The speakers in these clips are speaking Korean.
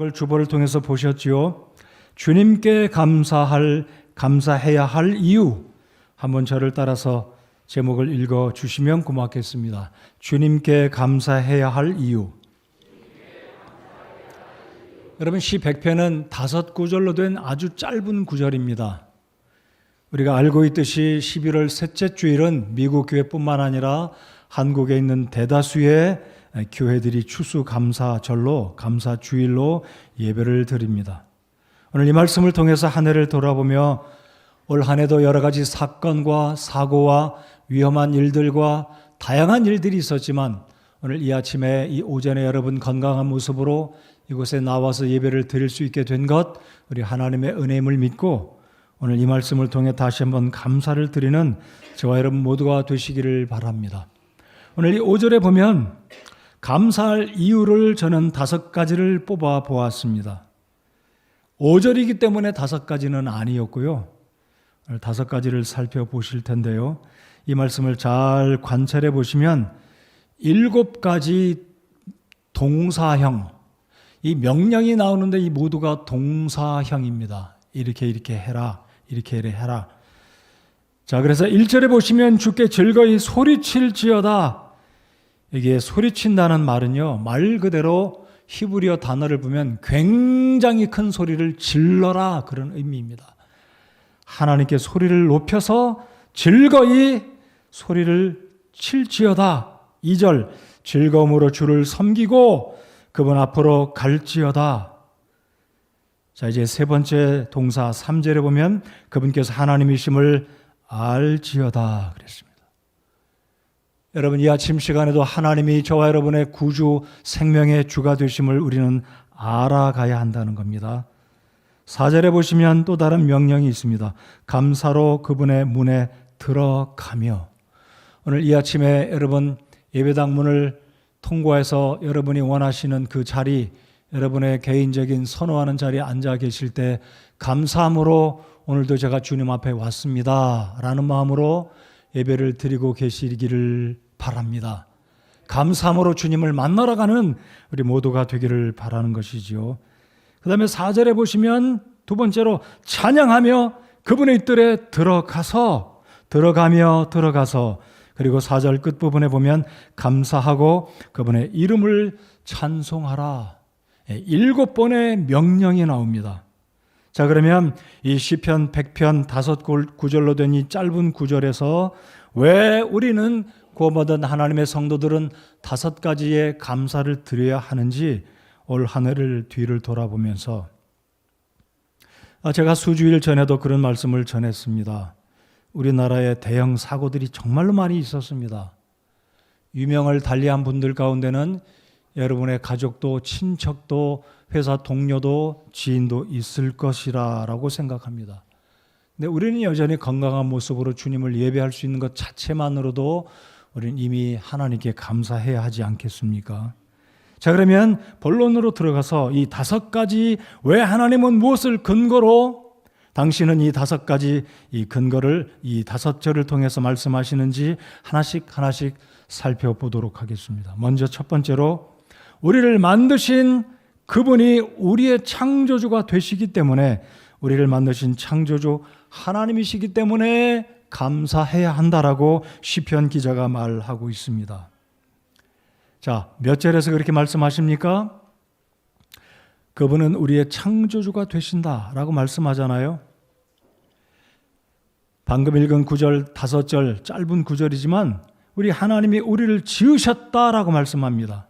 제목을 주보를 통해서 보셨지요. 주님께 감사해야 할 이유. 한번 저를 따라서 제목을 읽어 주시면 고맙겠습니다. 주님께 감사해야 할 이유. 여러분, 시 100편은 5구절로 된 아주 짧은 구절입니다. 우리가 알고 있듯이 11월 셋째 주일은 미국 교회뿐만 아니라 한국에 있는 대다수의 교회들이 추수감사절로, 감사주일로 예배를 드립니다. 오늘 이 말씀을 통해서 한 해를 돌아보며 올 한 해도 여러 가지 사건과 사고와 위험한 일들과 다양한 일들이 있었지만 오늘 이 아침에 이 오전에 여러분 건강한 모습으로 이곳에 나와서 예배를 드릴 수 있게 된 것, 우리 하나님의 은혜임을 믿고 오늘 이 말씀을 통해 다시 한번 감사를 드리는 저와 여러분 모두가 되시기를 바랍니다. 오늘 이 5절에 보면 감사할 이유를 저는 5가지를 뽑아 보았습니다. 5절이기 때문에 5가지는 아니었고요. 오늘 5가지를 살펴보실 텐데요. 이 말씀을 잘 관찰해 보시면 7가지 동사형, 이 명령이 나오는데 이 모두가 동사형입니다. 이렇게 해라, 이렇게 해라. 자, 그래서 1절에 보시면 주께 즐거이 소리칠지어다. 이게 소리친다는 말은요, 말 그대로 히브리어 단어를 보면 굉장히 큰 소리를 질러라, 그런 의미입니다. 하나님께 소리를 높여서 즐거이 소리를 칠지어다. 2절, 즐거움으로 주를 섬기고 그분 앞으로 갈지어다. 자, 이제 세 번째 동사 3절에 보면 그분께서 하나님이심을 알지어다 그랬습니다. 여러분, 이 아침 시간에도 하나님이 저와 여러분의 구주 생명의 주가 되심을 우리는 알아가야 한다는 겁니다. 4절에 보시면 또 다른 명령이 있습니다. 감사로 그분의 문에 들어가며. 오늘 이 아침에 여러분 예배당 문을 통과해서 여러분이 원하시는 그 자리, 여러분의 개인적인 선호하는 자리에 앉아 계실 때 감사함으로 오늘도 제가 주님 앞에 왔습니다 라는 마음으로 예배를 드리고 계시기를 바랍니다. 감사함으로 주님을 만나러 가는 우리 모두가 되기를 바라는 것이지요. 그 다음에 4절에 보시면 두 번째로 찬양하며 그분의 뜰에 들어가서, 그리고 4절 끝부분에 보면 감사하고 그분의 이름을 찬송하라. 7번의 명령이 나옵니다. 자, 그러면 이 시편 100편 5구절로 된 이 짧은 구절에서 왜 우리는 구원받은 하나님의 성도들은 5가지의 감사를 드려야 하는지 올 한 해를 뒤를 돌아보면서 제가 수주일 전에도 그런 말씀을 전했습니다. 우리나라에 대형 사고들이 정말로 많이 있었습니다. 유명을 달리한 분들 가운데는 여러분의 가족도 친척도 회사 동료도 지인도 있을 것이라고 생각합니다. 근데 우리는 여전히 건강한 모습으로 주님을 예배할 수 있는 것 자체만으로도 우리는 이미 하나님께 감사해야 하지 않겠습니까? 자, 그러면 본론으로 들어가서 이 5가지 왜 하나님은 무엇을 근거로 당신은 이 5가지 이 근거를 이 5절을 통해서 말씀하시는지 하나씩 살펴보도록 하겠습니다. 먼저 첫 번째로 우리를 만드신 그분이 우리의 창조주가 되시기 때문에, 우리를 만드신 창조주 하나님이시기 때문에 감사해야 한다라고 시편 기자가 말하고 있습니다. 자, 몇 절에서 그렇게 말씀하십니까? 그분은 우리의 창조주가 되신다라고 말씀하잖아요. 방금 읽은 9절, 5절 짧은 9절이지만 우리 하나님이 우리를 지으셨다라고 말씀합니다.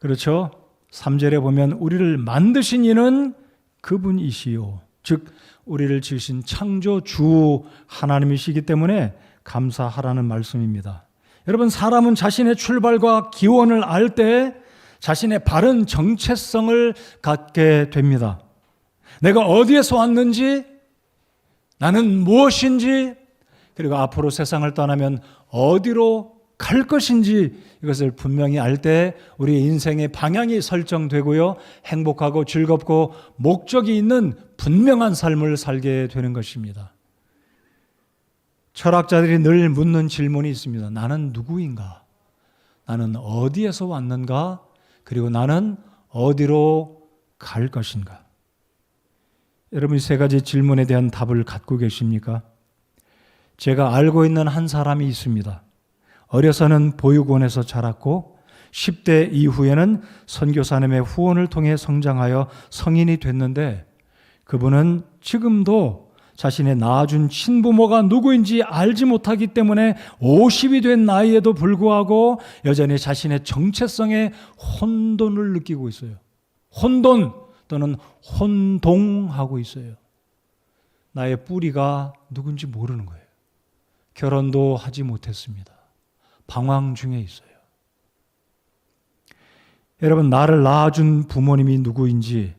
그렇죠? 3절에 보면 우리를 만드신 이는 그분이시요, 즉 우리를 지으신 창조주 하나님이시기 때문에 감사하라는 말씀입니다. 여러분, 사람은 자신의 출발과 기원을 알 때 자신의 바른 정체성을 갖게 됩니다. 내가 어디에서 왔는지, 나는 무엇인지, 그리고 앞으로 세상을 떠나면 어디로 갈 것인지 이것을 분명히 알 때 우리의 인생의 방향이 설정되고요, 행복하고 즐겁고 목적이 있는 분명한 삶을 살게 되는 것입니다. 철학자들이 늘 묻는 질문이 있습니다. 나는 누구인가? 나는 어디에서 왔는가? 그리고 나는 어디로 갈 것인가? 여러분, 이 세 가지 질문에 대한 답을 갖고 계십니까? 제가 알고 있는 한 사람이 있습니다. 어려서는 보육원에서 자랐고 10대 이후에는 선교사님의 후원을 통해 성장하여 성인이 됐는데, 그분은 지금도 자신의 낳아준 친부모가 누구인지 알지 못하기 때문에 50이 된 나이에도 불구하고 여전히 자신의 정체성에 혼돈을 느끼고 있어요. 혼돈 또는 혼동하고 있어요. 나의 뿌리가 누군지 모르는 거예요. 결혼도 하지 못했습니다. 방황 중에 있어요. 여러분, 나를 낳아준 부모님이 누구인지,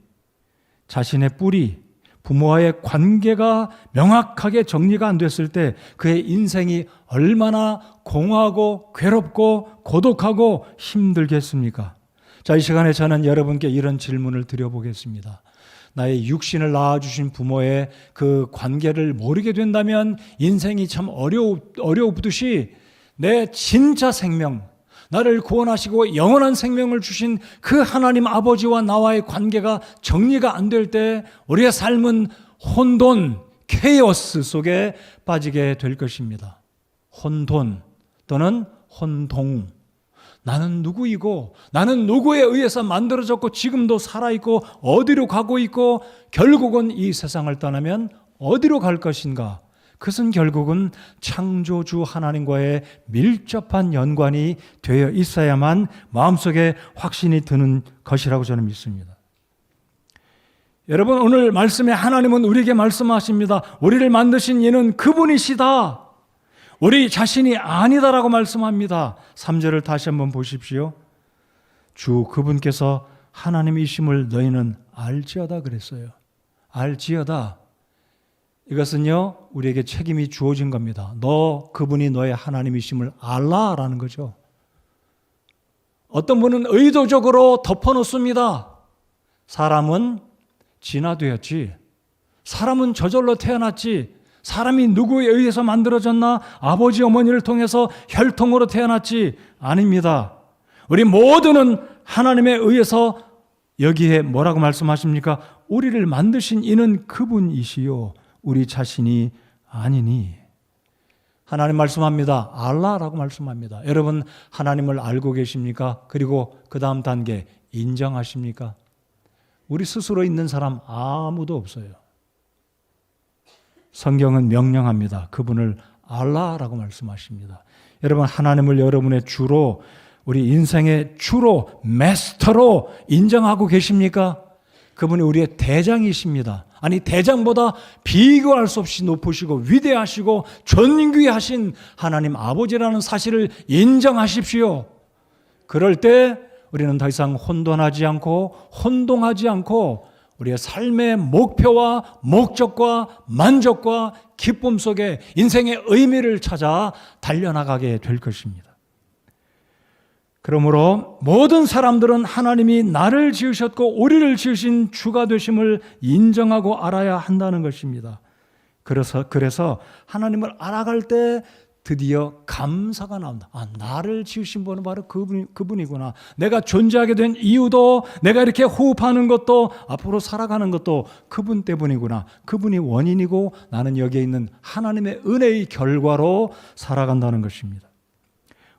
자신의 뿌리, 부모와의 관계가 명확하게 정리가 안 됐을 때 그의 인생이 얼마나 공허하고 괴롭고 고독하고 힘들겠습니까? 자, 이 시간에 저는 여러분께 이런 질문을 드려보겠습니다. 나의 육신을 낳아주신 부모의 그 관계를 모르게 된다면 인생이 참 어려우듯이 내 진짜 생명, 나를 구원하시고 영원한 생명을 주신 그 하나님 아버지와 나와의 관계가 정리가 안 될 때 우리의 삶은 혼돈, 케이오스 속에 빠지게 될 것입니다. 혼돈 또는 혼동. 나는 누구이고, 나는 누구에 의해서 만들어졌고 지금도 살아있고 어디로 가고 있고, 결국은 이 세상을 떠나면 어디로 갈 것인가? 그것은 결국은 창조주 하나님과의 밀접한 연관이 되어 있어야만 마음속에 확신이 드는 것이라고 저는 믿습니다. 여러분, 오늘 말씀에 하나님은 우리에게 말씀하십니다. 우리를 만드신 이는 그분이시다. 우리 자신이 아니다라고 말씀합니다. 3절을 다시 한번 보십시오. 주 그분께서 하나님이심을 너희는 알지어다 그랬어요. 알지어다. 이것은요, 우리에게 책임이 주어진 겁니다. 그분이 너의 하나님이심을 알라라는 거죠. 어떤 분은 의도적으로 덮어놓습니다. 사람은 진화되었지, 사람은 저절로 태어났지, 사람이 누구에 의해서 만들어졌나? 아버지 어머니를 통해서 혈통으로 태어났지. 아닙니다. 우리 모두는 하나님에 의해서, 여기에 뭐라고 말씀하십니까? 우리를 만드신 이는 그분이시요 우리 자신이 아니니. 하나님 말씀합니다. 알라라고 말씀합니다. 여러분, 하나님을 알고 계십니까? 그리고 그 다음 단계, 인정하십니까? 우리 스스로 있는 사람 아무도 없어요. 성경은 명령합니다. 그분을 알라라고 말씀하십니다. 여러분, 하나님을 여러분의 주로, 우리 인생의 주로, 마스터로 인정하고 계십니까? 그분이 우리의 대장이십니다. 아니, 대장보다 비교할 수 없이 높으시고 위대하시고 존귀하신 하나님 아버지라는 사실을 인정하십시오. 그럴 때 우리는 더 이상 혼돈하지 않고 혼동하지 않고 우리의 삶의 목표와 목적과 만족과 기쁨 속에 인생의 의미를 찾아 달려나가게 될 것입니다. 그러므로 모든 사람들은 하나님이 나를 지으셨고 우리를 지으신 주가 되심을 인정하고 알아야 한다는 것입니다. 그래서 하나님을 알아갈 때 드디어 감사가 나온다. 나를 지으신 분은 바로 그분이구나. 내가 존재하게 된 이유도, 내가 이렇게 호흡하는 것도, 앞으로 살아가는 것도 그분 때문이구나. 그분이 원인이고 나는 여기에 있는 하나님의 은혜의 결과로 살아간다는 것입니다.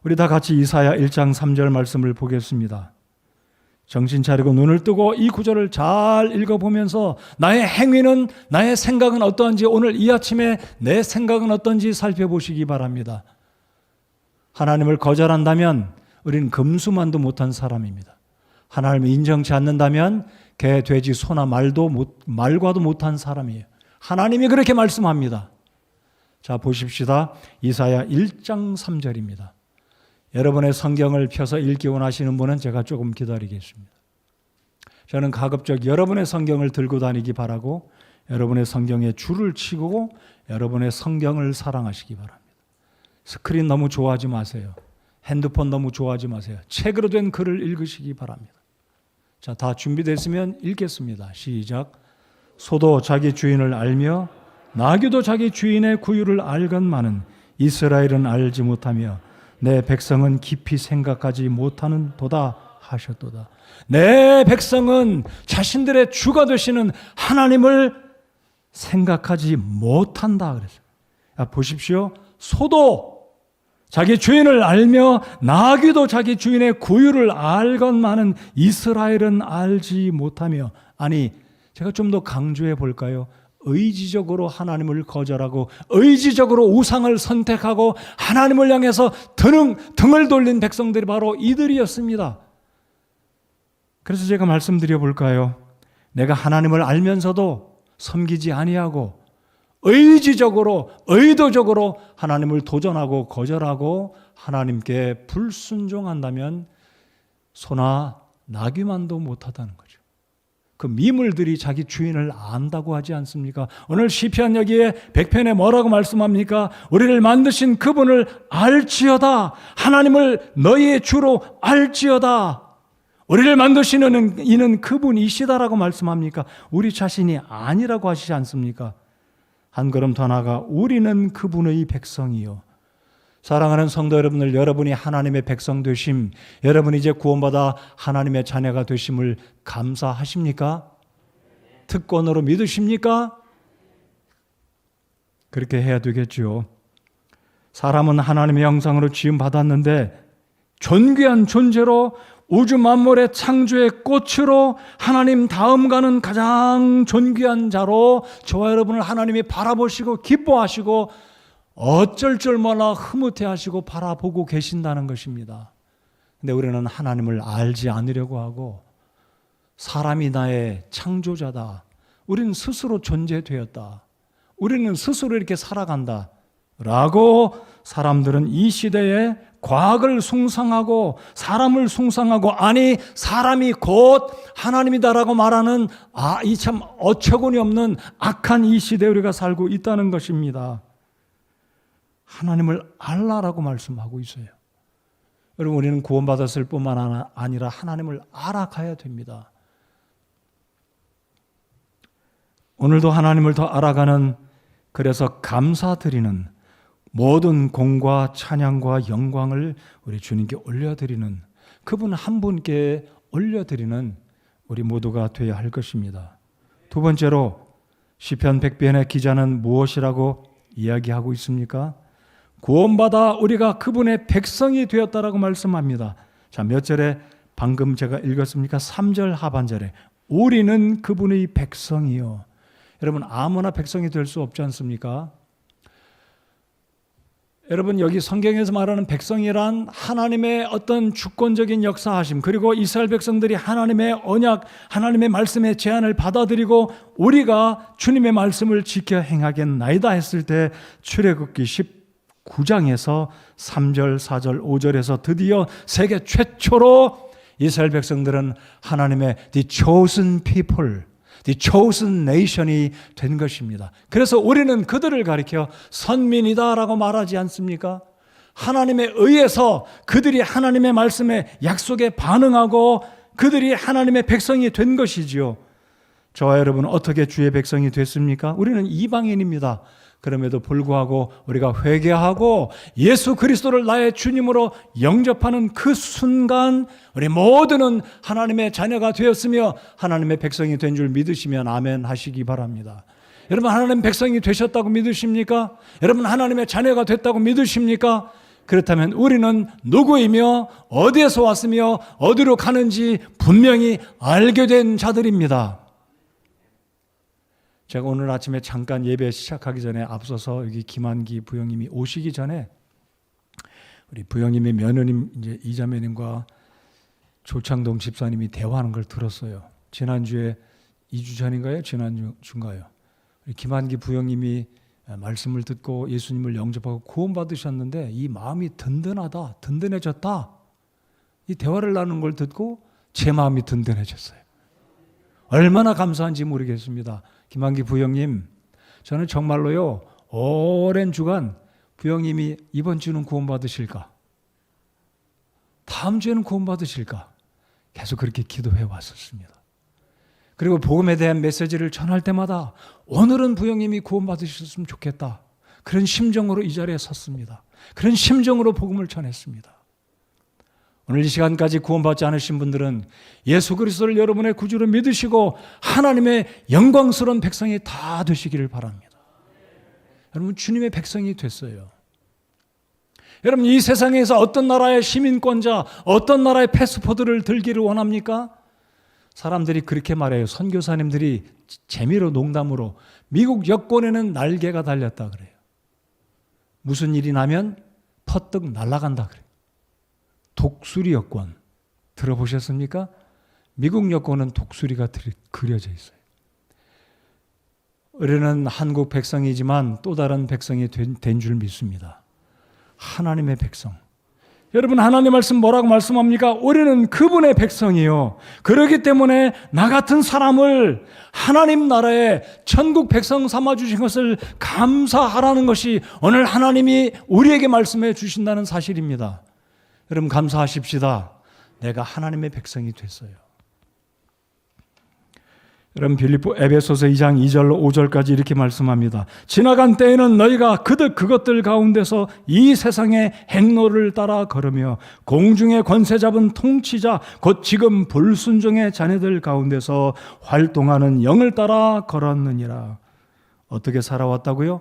우리 다 같이 이사야 1장 3절 말씀을 보겠습니다. 정신 차리고 눈을 뜨고 이 구절을 잘 읽어보면서 나의 행위는, 나의 생각은 어떠한지, 오늘 이 아침에 내 생각은 어떤지 살펴보시기 바랍니다. 하나님을 거절한다면 우리는 금수만도 못한 사람입니다. 하나님을 인정치 않는다면 개, 돼지, 소나 말과도 못한 사람이에요. 하나님이 그렇게 말씀합니다. 자, 보십시다. 이사야 1장 3절입니다. 여러분의 성경을 펴서 읽기 원하시는 분은 제가 조금 기다리겠습니다. 저는 가급적 여러분의 성경을 들고 다니기 바라고, 여러분의 성경에 줄을 치고 여러분의 성경을 사랑하시기 바랍니다. 스크린 너무 좋아하지 마세요. 핸드폰 너무 좋아하지 마세요. 책으로 된 글을 읽으시기 바랍니다. 자, 다 준비됐으면 읽겠습니다. 시작. 소도 자기 주인을 알며 나귀도 자기 주인의 구유를 알건만은 이스라엘은 알지 못하며 내 백성은 깊이 생각하지 못하는 도다 하셨도다. 내 백성은 자신들의 주가 되시는 하나님을 생각하지 못한다 그랬어요. 보십시오. 소도 자기 주인을 알며 나귀도 자기 주인의 구유를 알건만은 이스라엘은 알지 못하며, 아니 제가 좀 더 강조해 볼까요? 의지적으로 하나님을 거절하고 의지적으로 우상을 선택하고 하나님을 향해서 등을 돌린 백성들이 바로 이들이었습니다. 그래서 제가 말씀드려 볼까요? 내가 하나님을 알면서도 섬기지 아니하고 의지적으로 의도적으로 하나님을 도전하고 거절하고 하나님께 불순종한다면 소나 나귀만도 못하다는 거죠. 그 미물들이 자기 주인을 안다고 하지 않습니까? 오늘 시편 여기에 100편에 뭐라고 말씀합니까? 우리를 만드신 그분을 알지어다. 하나님을 너희의 주로 알지어다. 우리를 만드시는 이는 그분이시다라고 말씀합니까? 우리 자신이 아니라고 하시지 않습니까? 한 걸음 더 나아가 우리는 그분의 백성이요. 사랑하는 성도 여러분들, 여러분이 하나님의 백성 되심, 여러분이 이제 구원받아 하나님의 자녀가 되심을 감사하십니까? 특권으로 믿으십니까? 그렇게 해야 되겠죠. 사람은 하나님의 형상으로 지음받았는데 존귀한 존재로 우주 만물의 창조의 꽃으로 하나님 다음 가는 가장 존귀한 자로 저와 여러분을 하나님이 바라보시고 기뻐하시고 어쩔 줄 몰라 흐뭇해하시고 바라보고 계신다는 것입니다. 근데 우리는 하나님을 알지 않으려고 하고 사람이 나의 창조자다. 우리는 스스로 존재되었다. 우리는 스스로 이렇게 살아간다. 라고 사람들은 이 시대에 과학을 숭상하고 사람을 숭상하고, 아니 사람이 곧 하나님이다라고 말하는 이 참 어처구니 없는 악한 이 시대에 우리가 살고 있다는 것입니다. 하나님을 알라라고 말씀하고 있어요. 여러분, 우리는 구원받았을 뿐만 아니라 하나님을 알아가야 됩니다. 오늘도 하나님을 더 알아가는, 그래서 감사드리는 모든 공과 찬양과 영광을 우리 주님께 올려드리는, 그분 한 분께 올려드리는 우리 모두가 되어야 할 것입니다. 두 번째로 시편 100편의 기자는 무엇이라고 이야기하고 있습니까? 구원받아 우리가 그분의 백성이 되었다라고 말씀합니다. 자, 몇 절에 방금 제가 읽었습니까? 3절 하반절에 우리는 그분의 백성이요. 여러분, 아무나 백성이 될 수 없지 않습니까? 여러분, 여기 성경에서 말하는 백성이란 하나님의 어떤 주권적인 역사하심, 그리고 이스라엘 백성들이 하나님의 언약, 하나님의 말씀의 제안을 받아들이고 우리가 주님의 말씀을 지켜 행하겠나이다 했을 때 출애굽기 19장에서 3절, 4절, 5절에서 드디어 세계 최초로 이스라엘 백성들은 하나님의 The chosen people, The chosen nation이 된 것입니다. 그래서 우리는 그들을 가리켜 선민이다라고 말하지 않습니까? 하나님에 의해서 그들이 하나님의 말씀에 약속에 반응하고 그들이 하나님의 백성이 된 것이지요. 저와 여러분은 어떻게 주의 백성이 됐습니까? 우리는 이방인입니다. 그럼에도 불구하고 우리가 회개하고 예수 그리스도를 나의 주님으로 영접하는 그 순간 우리 모두는 하나님의 자녀가 되었으며 하나님의 백성이 된 줄 믿으시면 아멘 하시기 바랍니다. 여러분, 하나님의 백성이 되셨다고 믿으십니까? 여러분, 하나님의 자녀가 됐다고 믿으십니까? 그렇다면 우리는 누구이며 어디에서 왔으며 어디로 가는지 분명히 알게 된 자들입니다. 제가 오늘 아침에 잠깐 예배 시작하기 전에 앞서서 여기 김한기 부형님이 오시기 전에 우리 부형님의 며느님 이제 이자매님과 조창동 집사님이 대화하는 걸 들었어요. 지난주에 2주 전인가요? 지난주인가요? 우리 김한기 부형님이 말씀을 듣고 예수님을 영접하고 구원받으셨는데 이 마음이 든든하다, 든든해졌다. 이 대화를 나누는 걸 듣고 제 마음이 든든해졌어요. 얼마나 감사한지 모르겠습니다. 김한기 부형님, 저는 정말로요, 오랜 주간 부형님이 이번 주는 구원받으실까? 다음 주에는 구원받으실까? 계속 그렇게 기도해 왔었습니다. 그리고 복음에 대한 메시지를 전할 때마다 오늘은 부형님이 구원받으셨으면 좋겠다. 그런 심정으로 이 자리에 섰습니다. 그런 심정으로 복음을 전했습니다. 오늘 이 시간까지 구원받지 않으신 분들은 예수 그리스도를 여러분의 구주로 믿으시고 하나님의 영광스러운 백성이 다 되시기를 바랍니다. 여러분, 주님의 백성이 됐어요. 여러분, 이 세상에서 어떤 나라의 시민권자, 어떤 나라의 패스포드를 들기를 원합니까? 사람들이 그렇게 말해요. 선교사님들이 재미로 농담으로 미국 여권에는 날개가 달렸다 그래요. 무슨 일이 나면 퍼뜩 날아간다 그래요. 독수리 여권 들어보셨습니까? 미국 여권은 독수리가 그려져 있어요. 우리는 한국 백성이지만 또 다른 백성이 된 줄 믿습니다. 하나님의 백성. 여러분, 하나님 말씀 뭐라고 말씀합니까? 우리는 그분의 백성이요. 그렇기 때문에 나 같은 사람을 하나님 나라의 천국 백성 삼아주신 것을 감사하라는 것이 오늘 하나님이 우리에게 말씀해 주신다는 사실입니다. 여러분, 감사하십시다. 내가 하나님의 백성이 됐어요. 여러분, 에베소서 2장 2절로 5절까지 이렇게 말씀합니다. 지나간 때에는 너희가 그것들 가운데서 이 세상의 행로를 따라 걸으며 공중의 권세 잡은 통치자 곧 지금 불순종의 자녀들 가운데서 활동하는 영을 따라 걸었느니라. 어떻게 살아왔다고요?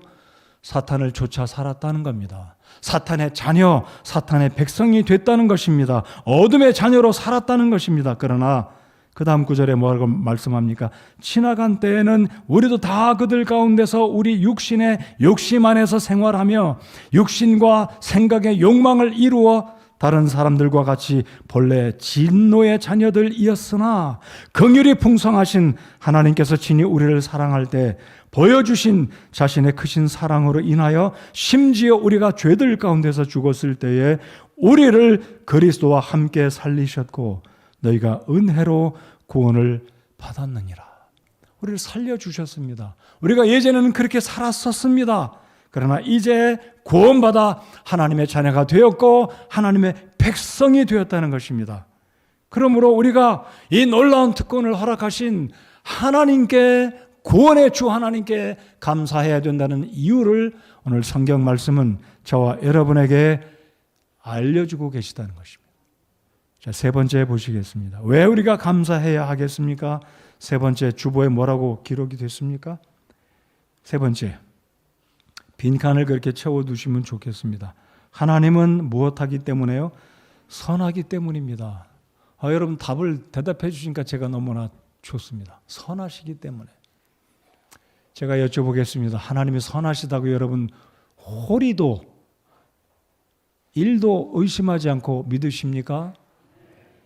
사탄을 쫓아 살았다는 겁니다. 사탄의 자녀, 사탄의 백성이 됐다는 것입니다. 어둠의 자녀로 살았다는 것입니다. 그러나 그 다음 구절에 뭐라고 말씀합니까? 지나간 때에는 우리도 다 그들 가운데서 우리 육신의 욕심 안에서 생활하며 육신과 생각의 욕망을 이루어 다른 사람들과 같이 본래 진노의 자녀들이었으나 긍휼이 풍성하신 하나님께서 친히 우리를 사랑할 때 보여주신 자신의 크신 사랑으로 인하여 심지어 우리가 죄들 가운데서 죽었을 때에 우리를 그리스도와 함께 살리셨고 너희가 은혜로 구원을 받았느니라. 우리를 살려주셨습니다. 우리가 예전에는 그렇게 살았었습니다. 그러나 이제 구원받아 하나님의 자녀가 되었고 하나님의 백성이 되었다는 것입니다. 그러므로 우리가 이 놀라운 특권을 허락하신 하나님께, 구원의 주 하나님께 감사해야 된다는 이유를 오늘 성경 말씀은 저와 여러분에게 알려주고 계시다는 것입니다. 자, 세 번째 보시겠습니다. 왜 우리가 감사해야 하겠습니까? 세 번째 주보에 뭐라고 기록이 됐습니까? 세 번째, 빈칸을 그렇게 채워두시면 좋겠습니다. 하나님은 무엇하기 때문에요? 선하기 때문입니다. 여러분 답을 대답해 주시니까 제가 너무나 좋습니다. 선하시기 때문에. 제가 여쭤보겠습니다. 하나님이 선하시다고 여러분 호리도 1도 의심하지 않고 믿으십니까?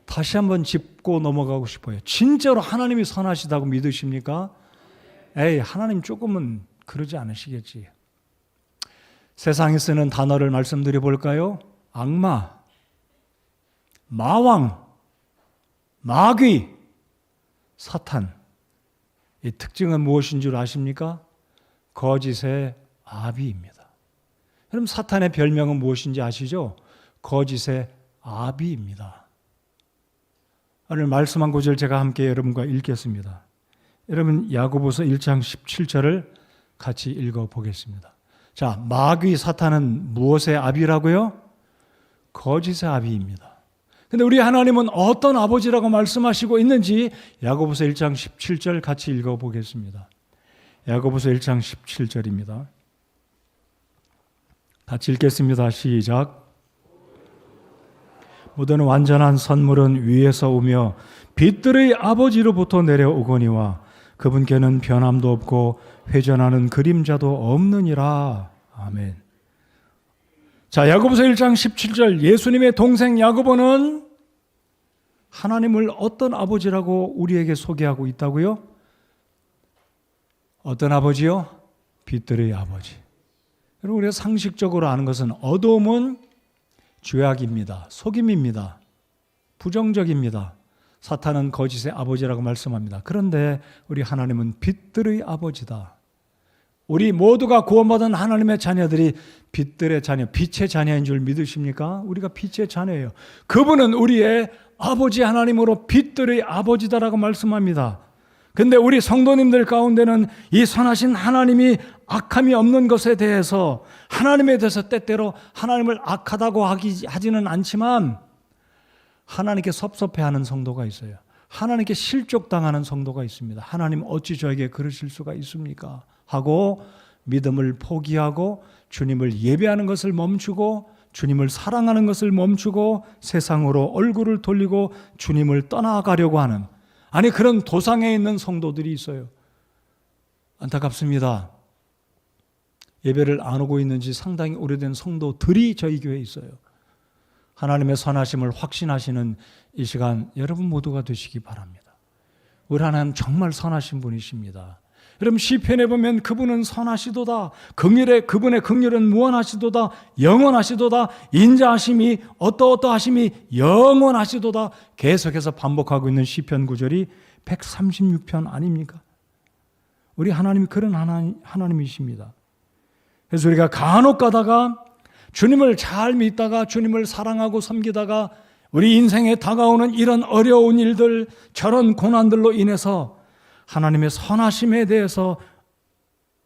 다시 한번 짚고 넘어가고 싶어요. 진짜로 하나님이 선하시다고 믿으십니까? 에이, 하나님 조금은 그러지 않으시겠지. 세상에 쓰는 단어를 말씀드려 볼까요? 악마, 마왕, 마귀, 사탄. 이 특징은 무엇인 줄 아십니까? 거짓의 아비입니다. 여러분, 사탄의 별명은 무엇인지 아시죠? 거짓의 아비입니다. 오늘 말씀한 구절 제가 함께 여러분과 읽겠습니다. 여러분, 야고보서 1장 17절을 같이 읽어보겠습니다. 자, 마귀 사탄은 무엇의 아비라고요? 거짓의 아비입니다. 근데 우리 하나님은 어떤 아버지라고 말씀하시고 있는지 야고보서 1장 17절 같이 읽어보겠습니다. 야고보서 1장 17절입니다. 같이 읽겠습니다. 시작. 모든 완전한 선물은 위에서 오며 빛들의 아버지로부터 내려오거니와 그분께는 변함도 없고 회전하는 그림자도 없느니라. 아멘. 자, 야고보서 1장 17절, 예수님의 동생 야고보는 하나님을 어떤 아버지라고 우리에게 소개하고 있다고요? 어떤 아버지요? 빛들의 아버지. 여러분, 우리가 상식적으로 아는 것은 어두움은 죄악입니다. 속임입니다. 부정적입니다. 사탄은 거짓의 아버지라고 말씀합니다. 그런데 우리 하나님은 빛들의 아버지다. 우리 모두가 구원받은 하나님의 자녀들이 빛들의 자녀, 빛의 자녀인 줄 믿으십니까? 우리가 빛의 자녀예요. 그분은 우리의 아버지 하나님으로 빛들의 아버지다라고 말씀합니다. 근데 우리 성도님들 가운데는 이 선하신 하나님이 악함이 없는 것에 대해서, 하나님에 대해서 때때로 하나님을 악하다고 하지는 않지만 하나님께 섭섭해하는 성도가 있어요. 하나님께 실족당하는 성도가 있습니다. 하나님 어찌 저에게 그러실 수가 있습니까? 하고 믿음을 포기하고 주님을 예배하는 것을 멈추고 주님을 사랑하는 것을 멈추고 세상으로 얼굴을 돌리고 주님을 떠나가려고 하는, 아니 그런 도상에 있는 성도들이 있어요. 안타깝습니다. 예배를 안 오고 있는지 상당히 오래된 성도들이 저희 교회에 있어요. 하나님의 선하심을 확신하시는 이 시간 여러분 모두가 되시기 바랍니다. 우리 하나님 정말 선하신 분이십니다. 여러분 시편에 보면 그분은 선하시도다, 그분의 긍휼은 무한하시도다, 영원하시도다, 인자하심이 어떠어떠하심이 영원하시도다, 계속해서 반복하고 있는 시편 구절이 136편 아닙니까? 우리 하나님이 그런 하나님이십니다. 그래서 우리가 간혹 가다가 주님을 잘 믿다가 주님을 사랑하고 섬기다가 우리 인생에 다가오는 이런 어려운 일들, 저런 고난들로 인해서 하나님의 선하심에 대해서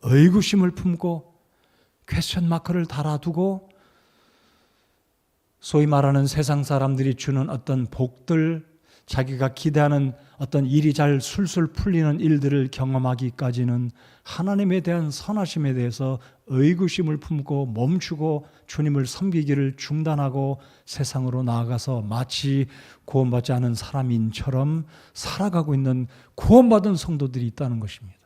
의구심을 품고 퀘스천 마크를 달아두고 소위 말하는 세상 사람들이 주는 어떤 복들, 자기가 기대하는 어떤 일이 잘 술술 풀리는 일들을 경험하기까지는 하나님에 대한 선하심에 대해서 의구심을 품고 멈추고 주님을 섬기기를 중단하고 세상으로 나아가서 마치 구원받지 않은 사람인처럼 살아가고 있는 구원받은 성도들이 있다는 것입니다.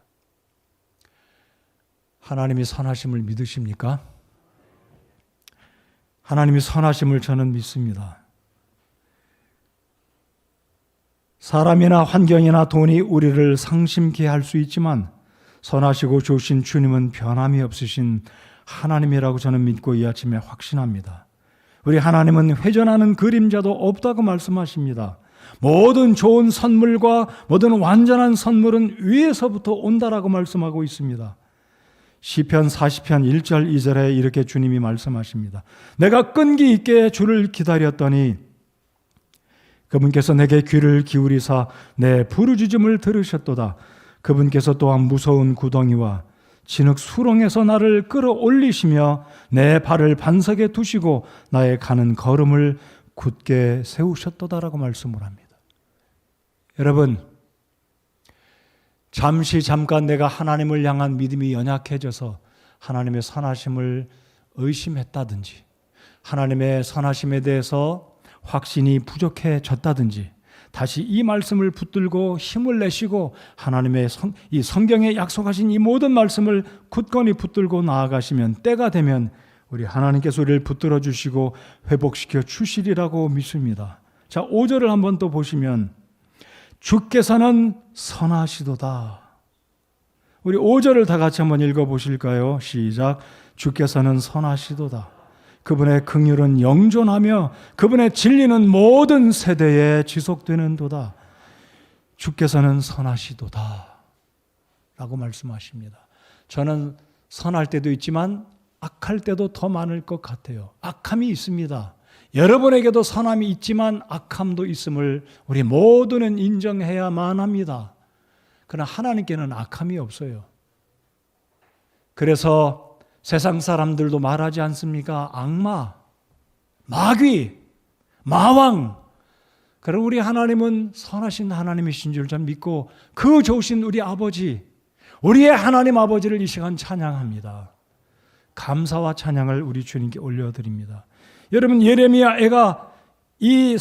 하나님이 선하심을 믿으십니까? 하나님이 선하심을 저는 믿습니다. 사람이나 환경이나 돈이 우리를 상심케 할 수 있지만 선하시고 좋으신 주님은 변함이 없으신 하나님이라고 저는 믿고 이 아침에 확신합니다. 우리 하나님은 회전하는 그림자도 없다고 말씀하십니다. 모든 좋은 선물과 모든 완전한 선물은 위에서부터 온다라고 말씀하고 있습니다. 시편 40편 1절 2절에 이렇게 주님이 말씀하십니다. 내가 끈기 있게 주를 기다렸더니 그분께서 내게 귀를 기울이사 내 부르짖음을 들으셨도다. 그분께서 또한 무서운 구덩이와 진흙 수렁에서 나를 끌어올리시며 내 발을 반석에 두시고 나의 가는 걸음을 굳게 세우셨도다라고 말씀을 합니다. 여러분, 잠깐 내가 하나님을 향한 믿음이 연약해져서 하나님의 선하심을 의심했다든지 하나님의 선하심에 대해서 확신이 부족해졌다든지 다시 이 말씀을 붙들고 힘을 내시고 하나님의 이 성경에 약속하신 이 모든 말씀을 굳건히 붙들고 나아가시면 때가 되면 우리 하나님께서 우리를 붙들어 주시고 회복시켜 주시리라고 믿습니다. 자, 5절을 한번 또 보시면 주께서는 선하시도다. 우리 5절을 다 같이 한번 읽어보실까요? 시작. 주께서는 선하시도다. 그분의 긍휼은 영존하며 그분의 진리는 모든 세대에 지속되는도다. 주께서는 선하시도다 라고 말씀하십니다. 저는 선할 때도 있지만 악할 때도 더 많을 것 같아요. 악함이 있습니다. 여러분에게도 선함이 있지만 악함도 있음을 우리 모두는 인정해야만 합니다. 그러나 하나님께는 악함이 없어요. 그래서 세상 사람들도 말하지 않습니까? 악마, 마귀, 마왕. 그럼 우리 하나님은 선하신 하나님이신 줄 전 믿고 그 좋으신 우리 아버지, 우리의 하나님 아버지를 이 시간 찬양합니다. 감사와 찬양을 우리 주님께 올려드립니다. 여러분, 예레미야가 이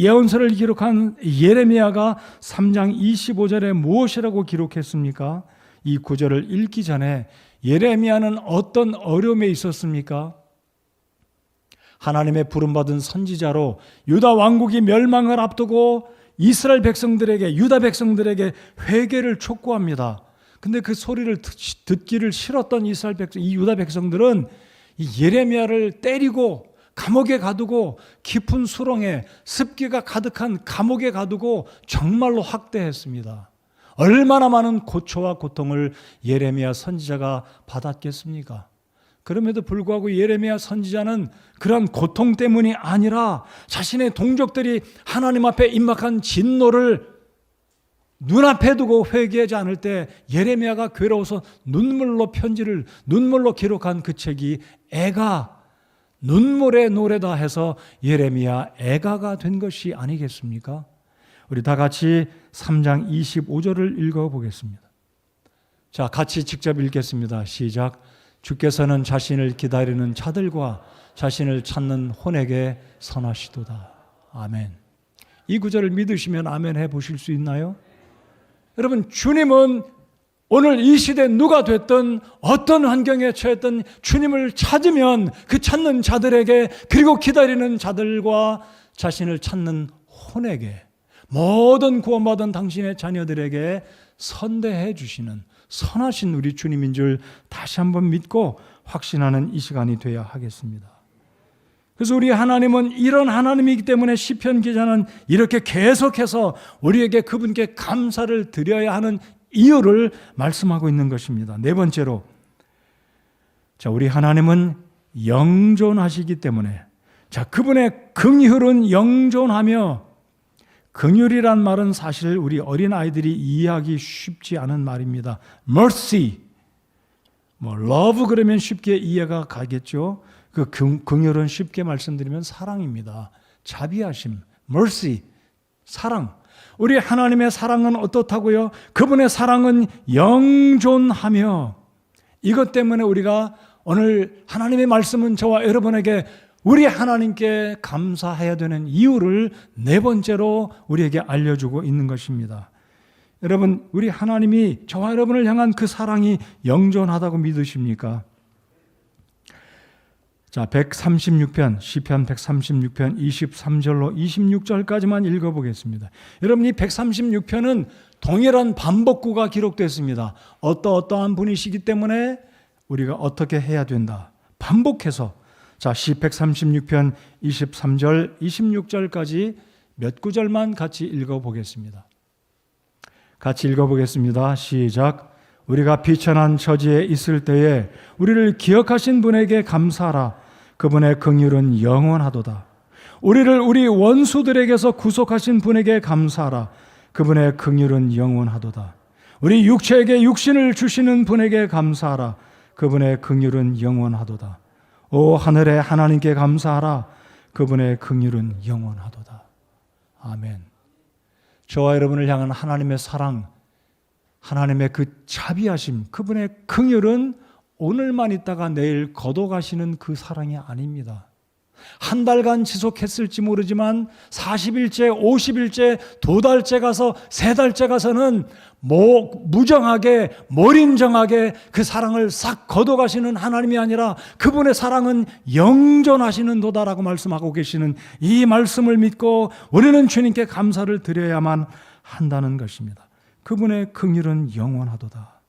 예언서를 기록한 예레미야가 3장 25절에 무엇이라고 기록했습니까? 이 구절을 읽기 전에 예레미야는 어떤 어려움에 있었습니까? 하나님의 부름받은 선지자로 유다 왕국이 멸망을 앞두고 이스라엘 백성들에게, 유다 백성들에게 회개를 촉구합니다. 근데 그 소리를 듣기를 싫었던 이스라엘 백성, 이 유다 백성들은 이 예레미야를 때리고 감옥에 가두고 깊은 수렁에 습기가 가득한 감옥에 가두고 정말로 학대했습니다. 얼마나 많은 고초와 고통을 예레미야 선지자가 받았겠습니까? 그럼에도 불구하고 예레미야 선지자는 그런 고통 때문이 아니라 자신의 동족들이 하나님 앞에 임박한 진노를 눈앞에 두고 회개하지 않을 때 예레미야가 괴로워서 눈물로 기록한 그 책이 애가 눈물의 노래다 해서 예레미야 애가가 된 것이 아니겠습니까? 우리 다 같이 3장 25절을 읽어보겠습니다. 자, 같이 직접 읽겠습니다. 시작. 주께서는 자신을 기다리는 자들과 자신을 찾는 혼에게 선하시도다. 아멘. 이 구절을 믿으시면 아멘 해보실 수 있나요? 여러분, 주님은 오늘 이 시대 누가 됐든 어떤 환경에 처했든 주님을 찾으면 그 찾는 자들에게, 그리고 기다리는 자들과 자신을 찾는 혼에게, 모든 구원받은 당신의 자녀들에게 선대해 주시는 선하신 우리 주님인 줄 다시 한번 믿고 확신하는 이 시간이 되어야 하겠습니다. 그래서 우리 하나님은 이런 하나님이기 때문에 시편 기자는 이렇게 계속해서 우리에게 그분께 감사를 드려야 하는 이유를 말씀하고 있는 것입니다. 네 번째로, 자, 우리 하나님은 영존하시기 때문에, 자, 그분의 긍휼은 영존하며, 긍휼이란 말은 사실 우리 어린 아이들이 이해하기 쉽지 않은 말입니다. mercy, love 그러면 쉽게 이해가 가겠죠. 그 긍휼은 쉽게 말씀드리면 사랑입니다. 자비하심, mercy, 사랑. 우리 하나님의 사랑은 어떻다고요? 그분의 사랑은 영존하며, 이것 때문에 우리가 오늘 하나님의 말씀은 저와 여러분에게 우리 하나님께 감사해야 되는 이유를 네 번째로 우리에게 알려주고 있는 것입니다. 여러분, 우리 하나님이 저와 여러분을 향한 그 사랑이 영존하다고 믿으십니까? 자, 136편, 시편 136편 23절로 26절까지만 읽어보겠습니다. 여러분, 이 136편은 동일한 반복구가 기록됐습니다. 어떠한 분이시기 때문에 우리가 어떻게 해야 된다. 반복해서, 자, 시 136편 23절, 26절까지 몇 구절만 같이 읽어보겠습니다. 같이 읽어보겠습니다. 시작. 우리가 비천한 처지에 있을 때에 우리를 기억하신 분에게 감사하라. 그분의 긍휼은 영원하도다. 우리를 우리 원수들에게서 구속하신 분에게 감사하라. 그분의 긍휼은 영원하도다. 우리 육체에게 육신을 주시는 분에게 감사하라. 그분의 긍휼은 영원하도다. 오 하늘의 하나님께 감사하라. 그분의 긍휼은 영원하도다. 아멘. 저와 여러분을 향한 하나님의 사랑, 하나님의 그 자비하심, 그분의 긍휼은 오늘만 있다가 내일 거둬가시는 그 사랑이 아닙니다. 한 달간 지속했을지 모르지만 40일째, 50일째, 2달째 가서 3달째 가서는 무정하게, 몰인정하게 그 사랑을 싹 거둬가시는 하나님이 아니라 그분의 사랑은 영존하시는 도다라고 말씀하고 계시는 이 말씀을 믿고 우리는 주님께 감사를 드려야만 한다는 것입니다. 그분의 긍휼은 영원하도다.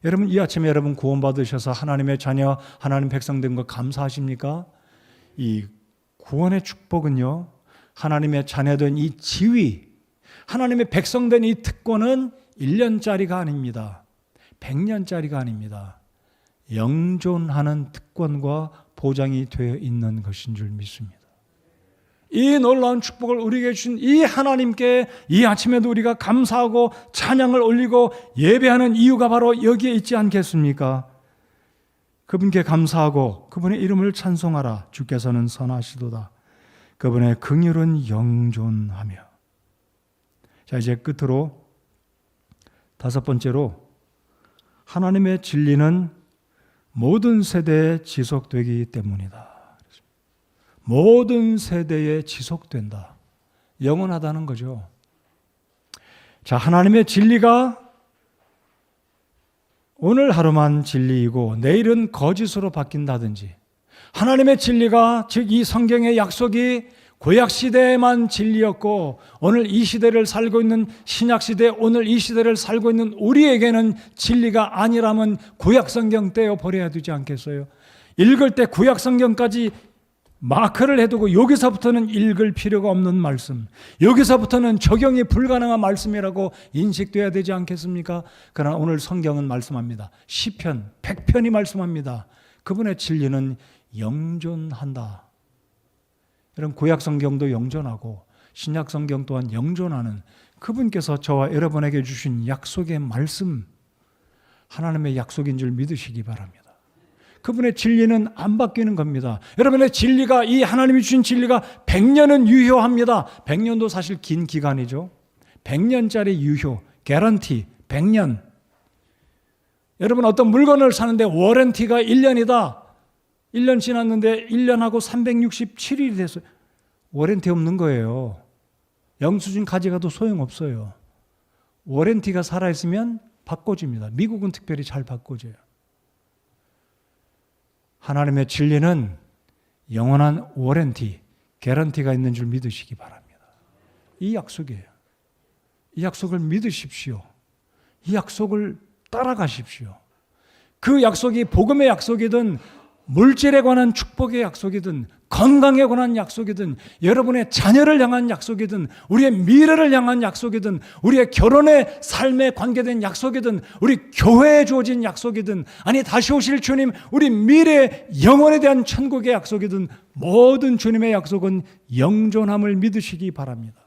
여러분, 이 아침에 여러분 구원받으셔서 하나님의 자녀, 하나님 백성 된 거 감사하십니까? 이 구원의 축복은요, 하나님의 자녀된 이 지위, 하나님의 백성된 이 특권은 1년짜리가 아닙니다. 100년짜리가 아닙니다. 영존하는 특권과 보장이 되어 있는 것인 줄 믿습니다. 이 놀라운 축복을 우리에게 주신 이 하나님께 이 아침에도 우리가 감사하고 찬양을 올리고 예배하는 이유가 바로 여기에 있지 않겠습니까? 그분께 감사하고 그분의 이름을 찬송하라. 주께서는 선하시도다. 그분의 긍휼은 영존하며. 자, 이제 끝으로 5번째로, 하나님의 진리는 모든 세대에 지속되기 때문이다. 모든 세대에 지속된다. 영원하다는 거죠. 자, 하나님의 진리가 오늘 하루만 진리이고 내일은 거짓으로 바뀐다든지, 하나님의 진리가, 즉 이 성경의 약속이 구약시대에만 진리였고 오늘 이 시대를 살고 있는 신약시대, 오늘 이 시대를 살고 있는 우리에게는 진리가 아니라면 구약성경 떼어 버려야 되지 않겠어요? 읽을 때 구약성경까지 마크를 해두고 여기서부터는 읽을 필요가 없는 말씀, 여기서부터는 적용이 불가능한 말씀이라고 인식돼야 되지 않겠습니까? 그러나 오늘 성경은 말씀합니다. 시편 100편이 말씀합니다. 그분의 진리는 영존한다. 여러분, 구약성경도 영존하고 신약성경 또한 영존하는 그분께서 저와 여러분에게 주신 약속의 말씀, 하나님의 약속인 줄 믿으시기 바랍니다. 그분의 진리는 안 바뀌는 겁니다. 여러분의 진리가, 이 하나님이 주신 진리가 100년은 유효합니다. 100년도 사실 긴 기간이죠. 100년짜리 유효, 개런티, 100년. 여러분 어떤 물건을 사는데 워런티가 1년이다. 1년 지났는데 1년하고 367일이 됐어요. 워런티 없는 거예요. 영수증 가져가도 소용없어요. 워런티가 살아있으면 바꿔줍니다. 미국은 특별히 잘 바꿔줘요. 하나님의 진리는 영원한 워런티, 개런티가 있는 줄 믿으시기 바랍니다. 이 약속이에요. 이 약속을 믿으십시오. 이 약속을 따라가십시오. 그 약속이 복음의 약속이든 물질에 관한 축복의 약속이든 건강에 관한 약속이든 여러분의 자녀를 향한 약속이든 우리의 미래를 향한 약속이든 우리의 결혼의 삶에 관계된 약속이든 우리 교회에 주어진 약속이든 아니 다시 오실 주님 우리 미래의 영혼에 대한 천국의 약속이든 모든 주님의 약속은 영존함을 믿으시기 바랍니다.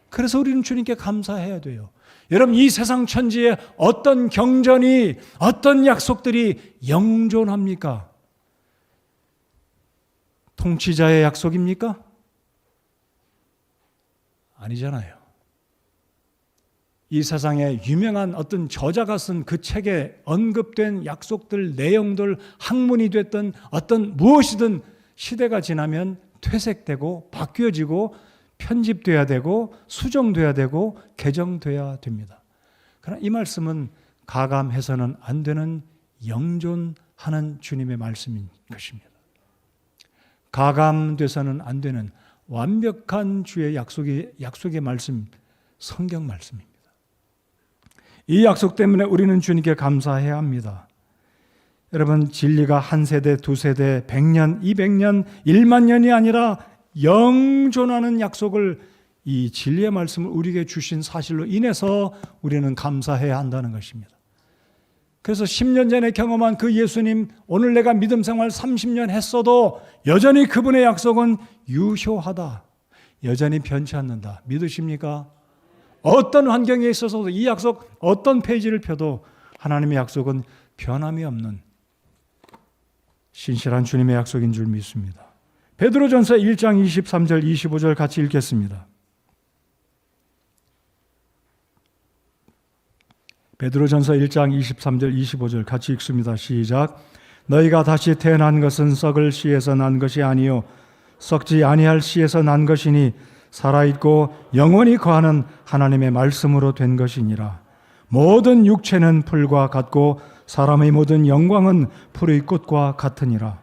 그래서 우리는 주님께 감사해야 돼요. 여러분 이 세상 천지에 어떤 경전이 어떤 약속들이 영존합니까? 통치자의 약속입니까? 아니잖아요. 이 세상에 유명한 어떤 저자가 쓴 그 책에 언급된 약속들, 내용들, 학문이 됐던 어떤 무엇이든 시대가 지나면 퇴색되고 바뀌어지고 편집돼야 되고 수정돼야 되고 개정돼야 됩니다. 그러나 이 말씀은 가감해서는 안 되는 영존하는 주님의 말씀인 것입니다. 가감돼서는 안 되는 완벽한 주의 약속의 말씀, 성경 말씀입니다. 이 약속 때문에 우리는 주님께 감사해야 합니다. 여러분 진리가 한 세대, 두 세대, 100년, 200년, 1만 년이 아니라 영존하는 약속을 이 진리의 말씀을 우리에게 주신 사실로 인해서 우리는 감사해야 한다는 것입니다. 그래서 10년 전에 경험한 그 예수님, 오늘 내가 믿음 생활 30년 했어도 여전히 그분의 약속은 유효하다. 여전히 변치 않는다. 믿으십니까? 어떤 환경에 있어서도 이 약속 어떤 페이지를 펴도 하나님의 약속은 변함이 없는 신실한 주님의 약속인 줄 믿습니다. 베드로전서 1장 23절 25절 같이 읽겠습니다. 베드로전서 1장 23절 25절 같이 읽습니다. 시작. 너희가 다시 태어난 것은 썩을 씨에서 난 것이 아니요 썩지 아니할 씨에서 난 것이니 살아있고 영원히 거하는 하나님의 말씀으로 된 것이니라. 모든 육체는 풀과 같고 사람의 모든 영광은 풀의 꽃과 같으니라.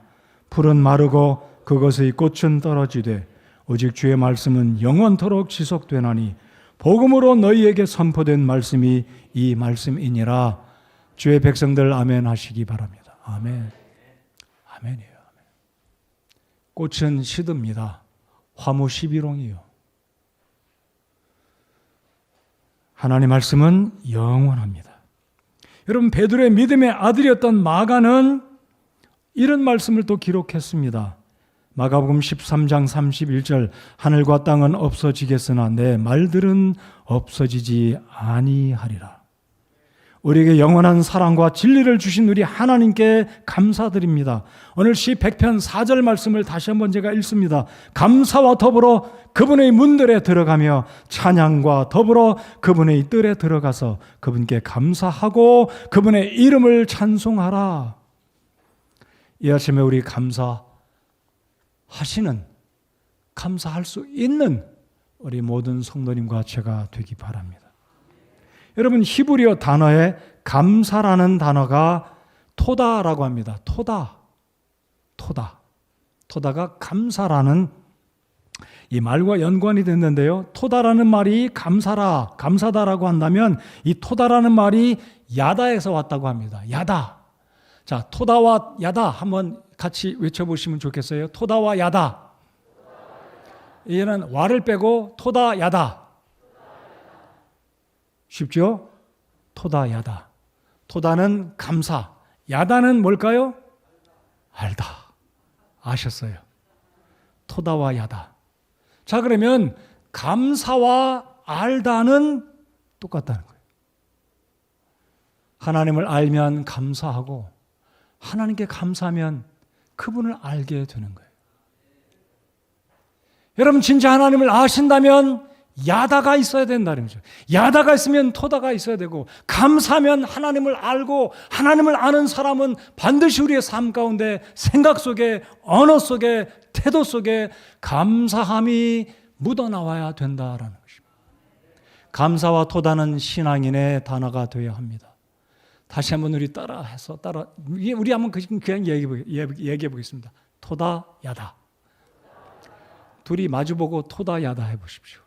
풀은 마르고 그것의 꽃은 떨어지되 오직 주의 말씀은 영원토록 지속되나니 복음으로 너희에게 선포된 말씀이 이 말씀이니라. 주의 백성들 아멘 하시기 바랍니다. 아멘. 아멘이에요. 아멘. 꽃은 시듭니다. 화무 11홍이요. 하나님 말씀은 영원합니다. 여러분 베드로의 믿음의 아들이었던 마가는 이런 말씀을 또 기록했습니다. 마가복음 13장 31절 하늘과 땅은 없어지겠으나 내 말들은 없어지지 아니하리라. 우리에게 영원한 사랑과 진리를 주신 우리 하나님께 감사드립니다. 오늘 시 100편 4절 말씀을 다시 한번 제가 읽습니다. 감사와 더불어 그분의 문들에 들어가며 찬양과 더불어 그분의 뜰에 들어가서 그분께 감사하고 그분의 이름을 찬송하라. 이 아침에 우리 감사할 수 있는 우리 모든 성도님과 제가 되기 바랍니다. 여러분 히브리어 단어에 감사라는 단어가 토다라고 합니다. 토다가 감사라는 이 말과 연관이 됐는데요. 토다라는 말이 감사다라고 한다면 이 토다라는 말이 야다에서 왔다고 합니다. 야다. 자, 토다와 야다 한번 같이 외쳐보시면 좋겠어요. 토다와 야다. 얘는 와를 빼고 토다 야다. 쉽죠? 토다 야다. 토다는 감사, 야다는 뭘까요? 알다. 아셨어요? 토다와 야다. 자, 그러면 감사와 알다는 똑같다는 거예요. 하나님을 알면 감사하고 하나님께 감사하면 그분을 알게 되는 거예요. 여러분 진짜 하나님을 아신다면 야다가 있어야 된다는 거죠. 야다가 있으면 토다가 있어야 되고, 감사하면 하나님을 알고, 하나님을 아는 사람은 반드시 우리의 삶 가운데 생각 속에, 언어 속에, 태도 속에 감사함이 묻어나와야 된다라는 것입니다. 감사와 토다는 신앙인의 단어가 되어야 합니다. 다시 한번 우리 우리 한번 그냥 얘기해 보겠습니다. 토다, 야다. 둘이 마주보고 토다, 야다 해보십시오.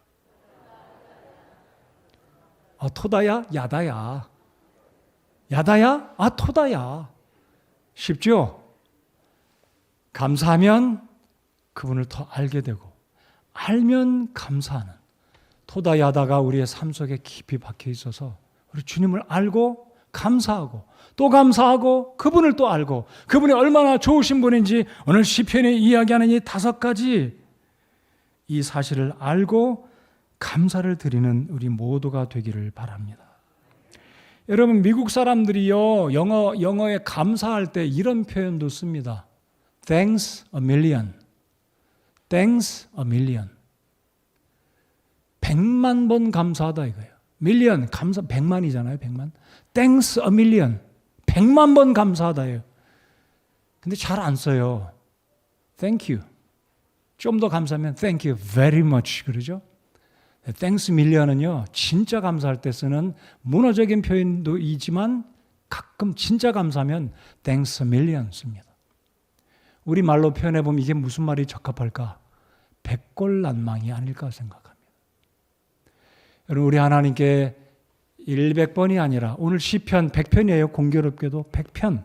토다야? 야다야. 야다야? 토다야. 쉽죠? 감사하면 그분을 더 알게 되고, 알면 감사하는, 토다, 야다가 우리의 삶 속에 깊이 박혀 있어서 우리 주님을 알고 감사하고 또 감사하고 그분을 또 알고 그분이 얼마나 좋으신 분인지 오늘 시편이 이야기하는 이 5가지 이 사실을 알고 감사를 드리는 우리 모두가 되기를 바랍니다. 여러분 미국 사람들이요 영어에 감사할 때 이런 표현도 씁니다. Thanks a million. Thanks a million. 100만 번 감사하다 이거예요. 밀리언 감사 100만이잖아요. 100만. Thanks a million. 100만 번 감사하다예요. 근데 잘 안 써요. Thank you. 좀 더 감사하면 Thank you very much 그러죠. Thanks million은요 진짜 감사할 때 쓰는 문어적인 표현도 있지만 가끔 진짜 감사하면 Thanks a million 씁니다. 우리 말로 표현해 보면 이게 무슨 말이 적합할까? 백골난망이 아닐까 생각합니다. 여러분 우리 하나님께 100번이 아니라 오늘 시편 100편이에요. 공교롭게도 100편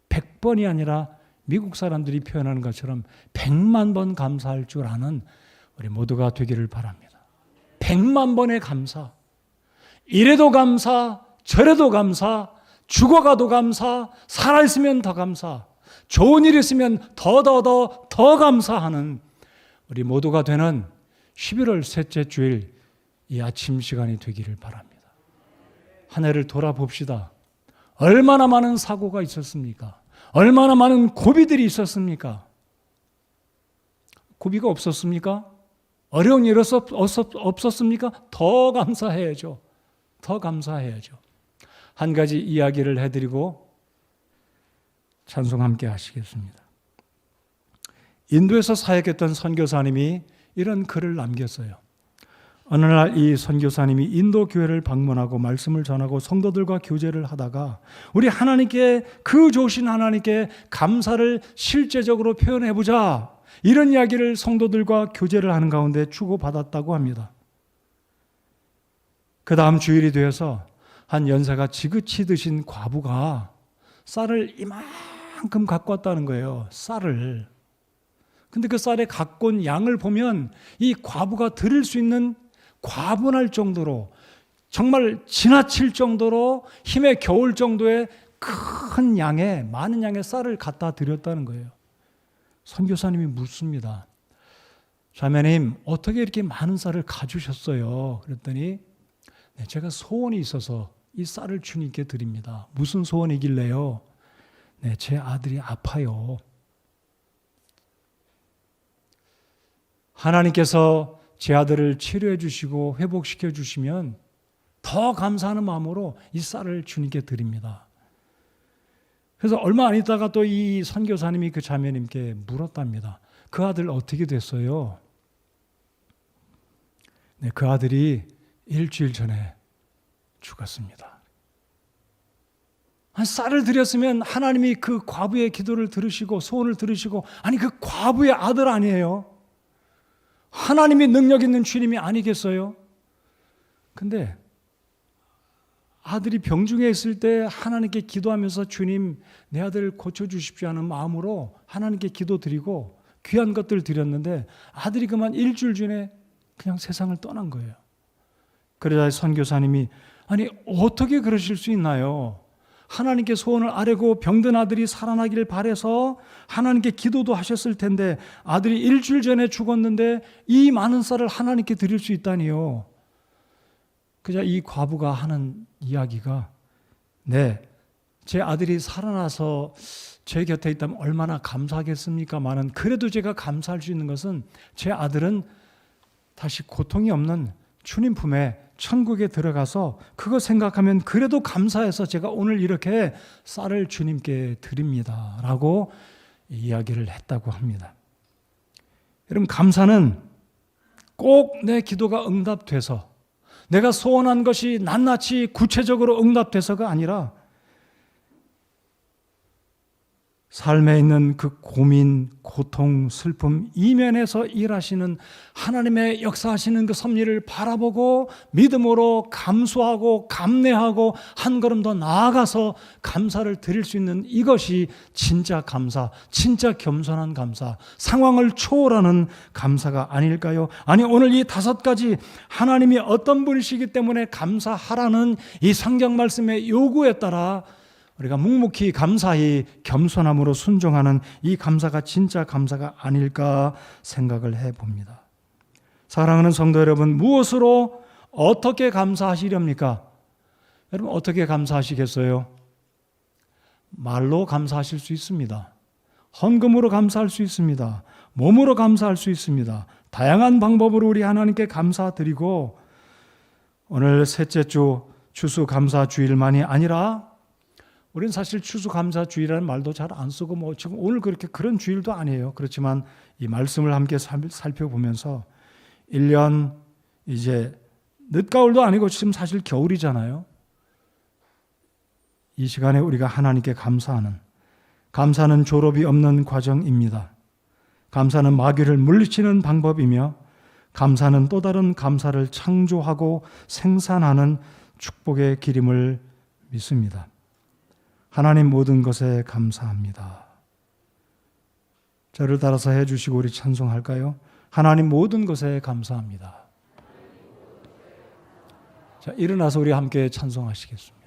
100번이 아니라 미국 사람들이 표현하는 것처럼 100만 번 감사할 줄 아는 우리 모두가 되기를 바랍니다. 100만 번의 감사, 이래도 감사, 저래도 감사, 죽어가도 감사, 살아있으면 더 감사, 좋은 일 있으면 더 감사하는 우리 모두가 되는 11월 셋째 주일 이 아침 시간이 되기를 바랍니다. 한 해를 돌아봅시다. 얼마나 많은 사고가 있었습니까? 얼마나 많은 고비들이 있었습니까? 고비가 없었습니까? 어려운 일 없었습니까? 더 감사해야죠. 더 감사해야죠. 한 가지 이야기를 해드리고 찬송 함께 하시겠습니다. 인도에서 사역했던 선교사님이 이런 글을 남겼어요. 어느 날 이 선교사님이 인도 교회를 방문하고 말씀을 전하고 성도들과 교제를 하다가 우리 하나님께 그 좋으신 하나님께 감사를 실제적으로 표현해보자 이런 이야기를 성도들과 교제를 하는 가운데 주고받았다고 합니다. 그 다음 주일이 되어서 한 연세가 지긋이 드신 과부가 쌀을 이만큼 갖고 왔다는 거예요. 쌀을. 근데 그 쌀에 갖고 온 양을 보면 이 과부가 드릴 수 있는 과분할 정도로 정말 지나칠 정도로 힘에 겨울 정도의 큰 양의 많은 양의 쌀을 갖다 드렸다는 거예요. 선교사님이 묻습니다. 자매님 어떻게 이렇게 많은 쌀을 가주셨어요? 그랬더니 네, 제가 소원이 있어서 이 쌀을 주님께 드립니다. 무슨 소원이길래요? 네, 제 아들이 아파요. 하나님께서 제 아들을 치료해 주시고 회복시켜 주시면 더 감사하는 마음으로 이 쌀을 주님께 드립니다. 그래서 얼마 안 있다가 또 이 선교사님이 그 자매님께 물었답니다. 그 아들 어떻게 됐어요? 네, 그 아들이 일주일 전에 죽었습니다. 쌀을 드렸으면 하나님이 그 과부의 기도를 들으시고 소원을 들으시고 아니 그 과부의 아들 아니에요? 하나님이 능력 있는 주님이 아니겠어요? 근데 아들이 병중에 있을 때 하나님께 기도하면서 주님 내 아들을 고쳐주십시오 하는 마음으로 하나님께 기도드리고 귀한 것들 드렸는데 아들이 그만 일주일 전에 그냥 세상을 떠난 거예요. 그러자 선교사님이 아니 어떻게 그러실 수 있나요? 하나님께 소원을 아뢰고 병든 아들이 살아나기를 바라서 하나님께 기도도 하셨을 텐데 아들이 일주일 전에 죽었는데 이 많은 쌀을 하나님께 드릴 수 있다니요. 그자 이 과부가 하는 이야기가 네, 제 아들이 살아나서 제 곁에 있다면 얼마나 감사하겠습니까마는 그래도 제가 감사할 수 있는 것은 제 아들은 다시 고통이 없는 주님 품에 천국에 들어가서 그거 생각하면 그래도 감사해서 제가 오늘 이렇게 쌀을 주님께 드립니다 라고 이야기를 했다고 합니다. 여러분, 감사는 꼭 내 기도가 응답돼서 내가 소원한 것이 낱낱이 구체적으로 응답돼서가 아니라 삶에 있는 그 고민, 고통, 슬픔 이면에서 일하시는 하나님의 역사하시는 그 섭리를 바라보고 믿음으로 감수하고 감내하고 한 걸음 더 나아가서 감사를 드릴 수 있는 이것이 진짜 감사, 진짜 겸손한 감사, 상황을 초월하는 감사가 아닐까요? 아니, 오늘 이 5가지 하나님이 어떤 분이시기 때문에 감사하라는 이 성경 말씀의 요구에 따라 우리가 묵묵히 감사히 겸손함으로 순종하는 이 감사가 진짜 감사가 아닐까 생각을 해봅니다. 사랑하는 성도 여러분, 무엇으로 어떻게 감사하시렵니까? 여러분, 어떻게 감사하시겠어요? 말로 감사하실 수 있습니다. 헌금으로 감사할 수 있습니다. 몸으로 감사할 수 있습니다. 다양한 방법으로 우리 하나님께 감사드리고, 오늘 셋째 주 추수감사주일만이 아니라 우리는 사실 추수감사주일이라는 말도 잘 안 쓰고 지금 오늘 그렇게 그런 주일도 아니에요. 그렇지만 이 말씀을 함께 살펴보면서 1년 이제 늦가을도 아니고 지금 사실 겨울이잖아요. 이 시간에 우리가 하나님께 감사는 졸업이 없는 과정입니다. 감사는 마귀를 물리치는 방법이며 감사는 또 다른 감사를 창조하고 생산하는 축복의 길임을 믿습니다. 하나님 모든 것에 감사합니다. 저를 따라서 해주시고 우리 찬송할까요? 하나님 모든 것에 감사합니다. 자, 일어나서 우리 함께 찬송하시겠습니다.